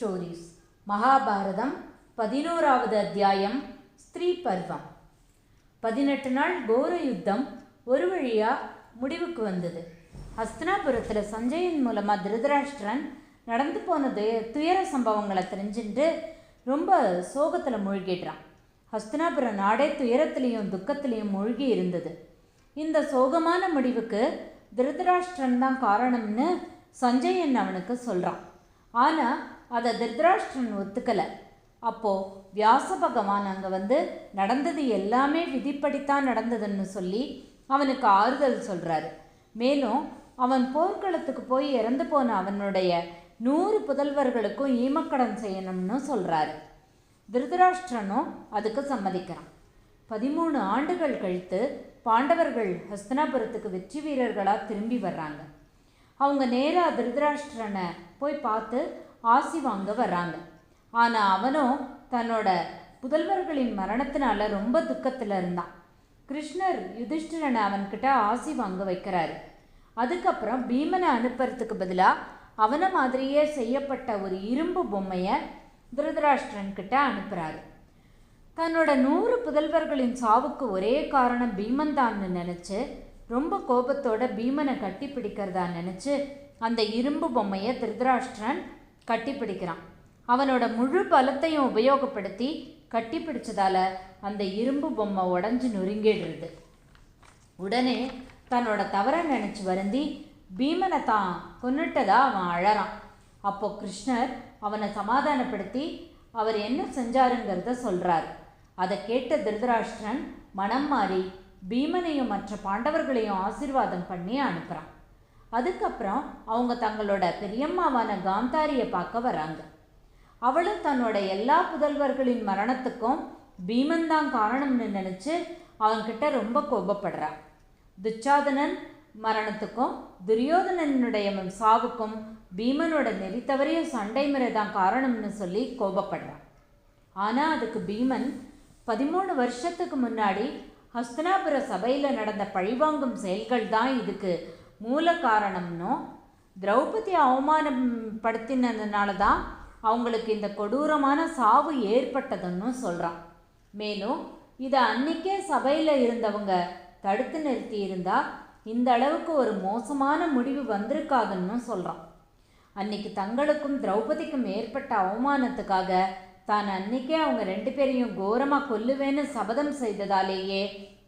Stories. Mahabharatam 11வது அத்தியாயம் ஸ்திரீ பர்வம். 18 நாள் கோர யுத்தம் ஒரு வழியா முடிவுக்கு வந்தது. ஹஸ்தினாபுரத்தில் சஞ்சயன் மூலமா திருதராஷ்டிரன் நடந்து போன துயர சம்பவங்களை தெரிஞ்சுட்டு ரொம்ப சோகத்தில் மூழ்கிடுறான். ஹஸ்தினாபுர நாடே துயரத்திலையும் துக்கத்திலையும் மூழ்கி இருந்தது. இந்த சோகமான முடிவுக்கு திருதராஷ்டிரன் தான் காரணம்னு சஞ்சயன் அவனுக்கு சொல்கிறான். ஆனால் அதை திருதராஷ்டிரன் ஒத்துக்கலை. அப்போது வியாச பகவான் அங்கே வந்து நடந்தது எல்லாமே விதிப்படித்தான் நடந்ததுன்னு சொல்லி அவனுக்கு ஆறுதல் சொல்கிறாரு. மேலும் அவன் போர்க்களத்துக்கு போய் இறந்து போன அவனுடைய 100 புதல்வர்களுக்கும் ஈமக்கடன் செய்யணும்னு சொல்கிறாரு. திருதராஷ்டிரனும் அதுக்கு சம்மதிக்கிறான். 13 ஆண்டுகள் கழித்து பாண்டவர்கள் ஹஸ்தினாபுரத்துக்கு வெற்றி வீரர்களாக திரும்பி வர்றாங்க. அவங்க நேராக திருதராஷ்டிரனை போய் பார்த்து ஆசி வாங்க வர்றாங்க. ஆனால் அவனும் தன்னோட புதல்வர்களின் மரணத்தினால ரொம்ப துக்கத்தில் இருந்தான். கிருஷ்ணர் யுதிஷ்டிரனை அவன்கிட்ட ஆசி வாங்க வைக்கிறாரு. அதுக்கப்புறம் பீமனை அனுப்புறதுக்கு பதிலாக அவனை மாதிரியே செய்யப்பட்ட ஒரு இரும்பு பொம்மையை திருதராஷ்டிரன் கிட்ட அனுப்புகிறாரு. தன்னோட 100 புதல்வர்களின் சாவுக்கு ஒரே காரணம் பீமன் தான்னு நினச்சி ரொம்ப கோபத்தோட பீமனை கட்டி பிடிக்கிறதா நினச்சி அந்த இரும்பு பொம்மையை திருதராஷ்டிரன் கட்டி பிடிக்கிறான். அவனோட முழு பலத்தையும் உபயோகப்படுத்தி கட்டி பிடிச்சதால அந்த இரும்பு பொம்மை உடஞ்சி நொறுங்கிடுறது. உடனே தன்னோட தவறை நினச்சி வருந்தி பீமனை தான் கொன்னுட்டதா அவன் அழறான். அப்போ கிருஷ்ணர் அவனை சமாதானப்படுத்தி அவர் என்ன செஞ்சாருங்கிறத சொல்கிறார். அதை கேட்ட திருதராஷ்டிரன் மனம் மாறி பீமனையும் மற்ற பாண்டவர்களையும் ஆசீர்வாதம் பண்ணி அனுப்புகிறான். அதுக்கப்புறம் அவங்க தங்களோட பெரியம்மாவான காந்தாரியை பார்க்க வராங்க. அவளும் தன்னோட எல்லா புதல்வர்களின் மரணத்துக்கும் பீமன் தான் காரணம்னு நினச்சி அவன்கிட்ட ரொம்ப கோபப்படுறான். துச்சாதனன் மரணத்துக்கும் துரியோதனனுடைய சாவுக்கும் பீமனோட நெறித்தவரைய சண்டை முறை தான் காரணம்னு சொல்லி கோபப்படுறான். ஆனால் அதுக்கு பீமன் 13 வருஷத்துக்கு முன்னாடி ஹஸ்தினாபுர சபையில் நடந்த பழிவாங்கும் செயல்கள் தான் இதுக்கு மூல காரணம்னோ, திரௌபதி அவமானப்படுத்தினதுனால தான் அவங்களுக்கு இந்த கொடூரமான சாவு ஏற்பட்டதுன்னு சொல்கிறான். மேலும் இதை அன்னைக்கே சபையில் இருந்தவங்க தடுத்து நிறுத்தி இருந்தால் இந்த அளவுக்கு ஒரு மோசமான முடிவு வந்திருக்காதுன்னு சொல்கிறான். அன்னைக்கு தங்களுக்கும் திரௌபதிக்கும் ஏற்பட்ட அவமானத்துக்காக தான் அன்னைக்கே அவங்க 2 பேரையும் கோரமாக கொல்லுவேன்னு சபதம் செய்ததாலேயே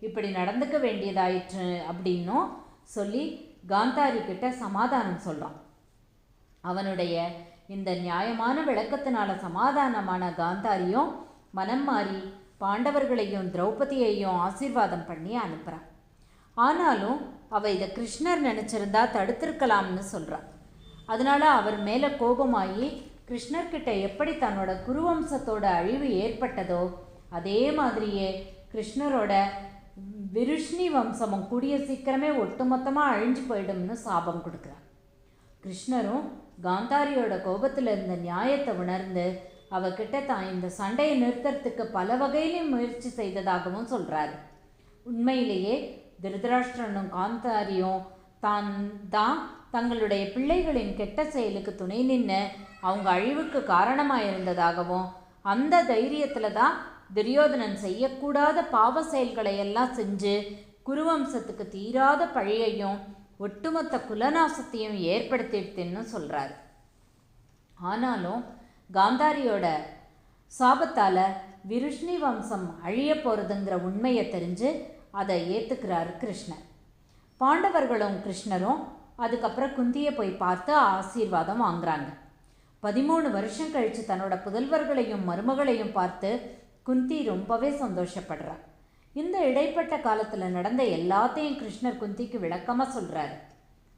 இப்படி நடந்துக்க வேண்டியதாயிற்று அப்படின்னும் சொல்லி காந்தாரி கிட்ட சமாதானம் சொல்கிறான். அவனுடைய இந்த நியாயமான விளக்கத்தினால சமாதானமான காந்தாரியும் மனம் மாறி பாண்டவர்களையும் திரௌபதியையும் ஆசீர்வாதம் பண்ணி அனுப்புகிறான். ஆனாலும் அவள் இதை கிருஷ்ணர் நினச்சிருந்தா தடுத்திருக்கலாம்னு சொல்கிறான். அதனால் அவர் மேலே கோபமாகி கிருஷ்ணர்கிட்ட எப்படி தன்னோட குருவம்சத்தோட அழிவு ஏற்பட்டதோ அதே மாதிரியே கிருஷ்ணரோட விருஷ்ணி வம்சமும் கூடிய சீக்கிரமே ஒட்டுமொத்தமாக அழிஞ்சு போயிடும்னு சாபம் கொடுக்குறார். கிருஷ்ணரும் காந்தாரியோட கோபத்தில் இருந்த நியாயத்தை உணர்ந்து அவகிட்ட தான் இந்த சண்டையை நிறுத்துறதுக்கு பல வகையிலையும் முயற்சி செய்ததாகவும் சொல்கிறாரு. உண்மையிலேயே திருதராஷ்டிரனும் காந்தாரியும் தான் தங்களுடைய பிள்ளைகளின் கெட்ட செயலுக்கு துணை நின்று அவங்க அழிவுக்கு காரணமாக இருந்ததாகவும் அந்த தைரியத்தில் தான் துரியோதனன் செய்யக்கூடாத பாவ செயல்களை எல்லாம் செஞ்சு குருவம்சத்துக்கு தீராத பழியையும் ஒட்டுமொத்த குலநாசத்தையும் ஏற்படுத்திடுதுன்னு சொல்கிறாரு. ஆனாலும் காந்தாரியோட சாபத்தால் விருஷ்ணி வம்சம் அழிய போகிறதுங்கிற உண்மையை தெரிஞ்சு அதை ஏற்றுக்கிறாரு கிருஷ்ணர். பாண்டவர்களும் கிருஷ்ணரும் அதுக்கப்புறம் குந்தியை போய் பார்த்து ஆசீர்வாதம் வாங்குறாங்க. 13 வருஷம் கழித்து தன்னோட புதல்வர்களையும் மருமகளையும் பார்த்து குந்தி ரொம்பவே சந்தோஷப்படுறார். இந்த இடைப்பட்ட காலத்தில் நடந்த எல்லாத்தையும் கிருஷ்ணர் குந்திக்கு விளக்கமாக சொல்கிறாரு.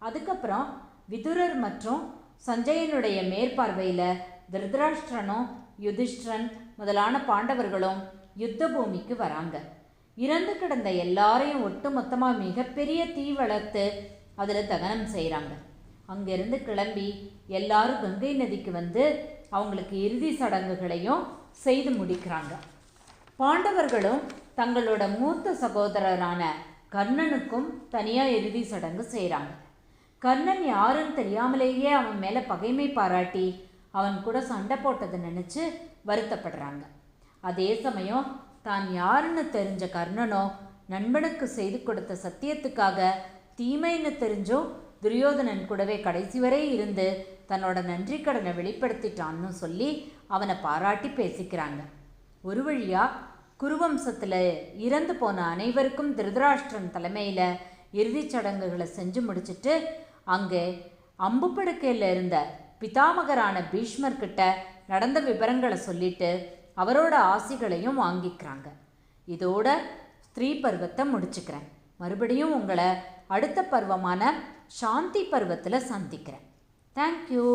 அதுக்கப்புறம் விதுரர் மற்றும் சஞ்சயனுடைய மேற்பார்வையில் திருதராஷ்டிரனும் யுதிஷ்டிரன் முதலான பாண்டவர்களும் யுத்த பூமிக்கு வராங்க. இறந்து கிடந்த எல்லாரையும் ஒட்டு மொத்தமாக மிகப்பெரிய தீ வளர்த்து அதில் தகனம் செய்கிறாங்க. அங்கேருந்து கிளம்பி எல்லாரும் கங்கை நதிக்கு வந்து அவங்களுக்கு இறுதி சடங்குகளையும் செய்து முடிக்கிறாங்க. பாண்டவர்களும் தங்களோட மூத்த சகோதரரான கர்ணனுக்கும் தனியாக இறுதி சடங்கு செய்கிறாங்க. கர்ணன் யாருன்னு தெரியாமலேயே அவன் மேலே பகைமை பாராட்டி அவன் கூட சண்டை போட்டதை நினச்சி வருத்தப்படுறாங்க. அதே சமயம் தான் யாருன்னு தெரிஞ்ச கர்ணனோ நண்பனுக்கு செய்து கொடுத்த சத்தியத்துக்காக தீமைன்னு தெரிஞ்சும் துரியோதனன் கூடவே கடைசி வரை இருந்து தன்னோட நன்றி கடனை வெளிப்படுத்திட்டான்னு சொல்லி அவனை பாராட்டி பேசிக்கிறாங்க. ஒரு வழியாக குருவம்சத்தில் இறந்து போன அனைவருக்கும் திருதராஷ்டிரன் தலைமையில் இறுதிச் சடங்குகளை செஞ்சு முடிச்சுட்டு அங்கே அம்பு படுக்கையில் இருந்த பிதாமகரான பீஷ்மர்கிட்ட நடந்த விவரங்களை சொல்லிட்டு அவரோட ஆசிகளையும் வாங்கிக்கிறாங்க. இதோட ஸ்திரீ பருவத்தை முடிச்சுக்கிறேன். மறுபடியும் உங்களை அடுத்த பருவமான சாந்தி பருவத்தில் சந்திக்கிறேன். தேங்க்யூ.